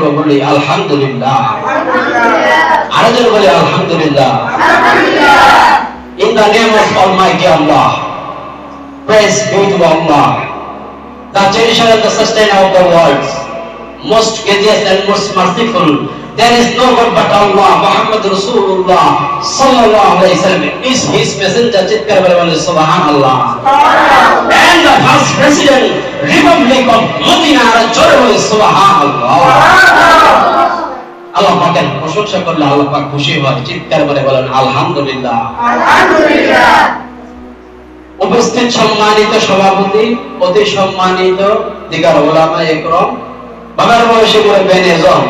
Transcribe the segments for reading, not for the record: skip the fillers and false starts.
করবো, বলি আলহামদুলিল্লাহ। আরেকজন বলি আলহামদুলিল্লাহ। In the name of Almighty Allah, praise be to Allah, the cherisher and the sustainer of the worlds, most gracious and most merciful. There is no God but Allah. Muhammad Rasulullah sallallahu alaihi wasallam is his messenger. Chitkar bole subhanallah. And the first president Republic of Medina jore bole subhanallah. আল্লাহ পাকের প্রশংসা করলে আল্লাহ পাক খুশি হয়। চিৎকার করে বলেন আলহামদুলিল্লাহ। আলহামদুলিল্লাহ। উপস্থিত সম্মানিত সভাপতি, অতি সম্মানিত দিগার উলামায়ে ইকরাম, বাবার বয়সী মুরব্বিয়ানে আযম,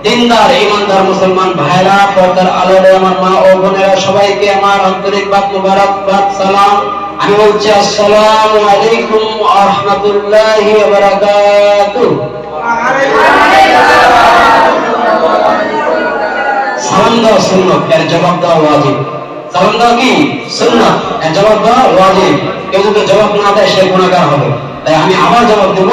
দিনদার ইমানদার মুসলমান ভাইরা, পর্দার আলোরে আমার মা ও বোনেরা, সবাইকে আমার আন্তরিক মোবারকবাদ সালাম। আমি বলছি আসসালামু আলাইকুম ওয়া রাহমাতুল্লাহি ওয়া বারাকাতুহু। সালাম দেওয়া সুন্নাত, এর জবাব দেওয়া ওয়াজিব। সালাম দেওয়া কি সুন্নাত, এর জবাব দেওয়া ওয়াজিব। কেউ যদি জবাব না দেয় সে গুনাহগার হবে। তাই আমি আবার জবাব দেব,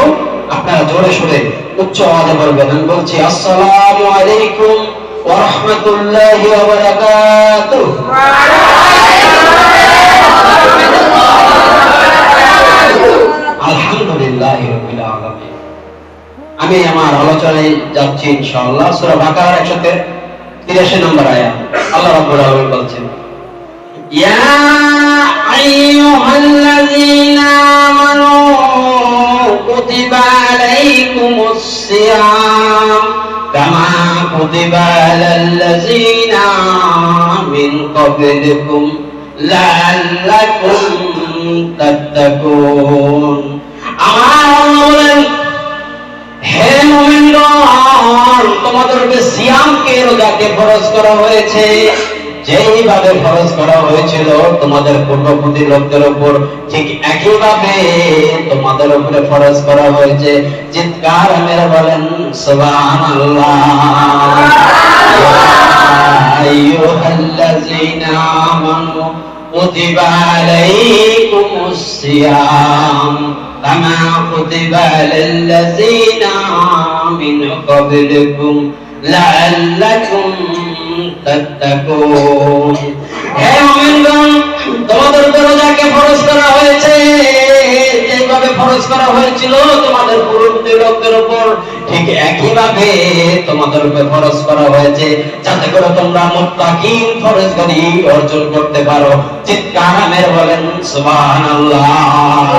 আপনারা জোরে সোরে উচ্চ আওয়াজে বলবেন। আমি বলছি আসসালামু আলাইকুম ওয়া রাহমাতুল্লাহি ওয়া বারাকাতুহু। আলহামদুলিল্লাহি রাব্বিল আলামিন। আমি আমার আলোচনায় যাচ্ছি ইনশাআল্লাহ সূরা বাকারার 183 নম্বর আয়াত। আল্লাহ রাব্বুল আলামিন বলছেন, ইয়া আইয়ুহাল্লাযীনা আমানু কুতিবা আলাইকুমুস সিয়াম কামা কুতিবা আলাল্লাযীনা মিন ক্বাবলিকুম লাআল্লাকুম তাত্তাকুন। আমার আল্লাহ বলেন, হে মুমিনগণ, তোমাদের উপরে সিয়ামকে, রোজাকে ফরজ করা হয়েছে যেইভাবে ফরজ করা হয়েছিল তোমাদের পূর্ববর্তী লোকদের উপর, ঠিক একইভাবে তোমাদের উপরে ফরজ করা হয়েছে। চিৎকার মেরে বলেন সুবহানাল্লাহ। আইয়ুহাল্লাযীনা আমানু কুতিবা আলাইকুমুস সিয়াম কামা কুতিবা আলাল্লাযীনা মিন ক্বাবলিকুম লাআল্লাকুম তাত্তাকুন। হে মুমিনগণ, তোমাদের উপর রোজাকে ফরজ করা হয়েছে যেভাবে ফরজ করা হয়েছিল তোমাদের পূর্ববর্তী লোকদের উপর, ঠিক একইভাবে তোমাদের উপর ফরজ করা হয়েছে যাতে করে তোমরা মুত্তাকিন ফরজগারি অর্জন করতে পারো। চিৎকার মেরে বলেন সুবহানাল্লাহ।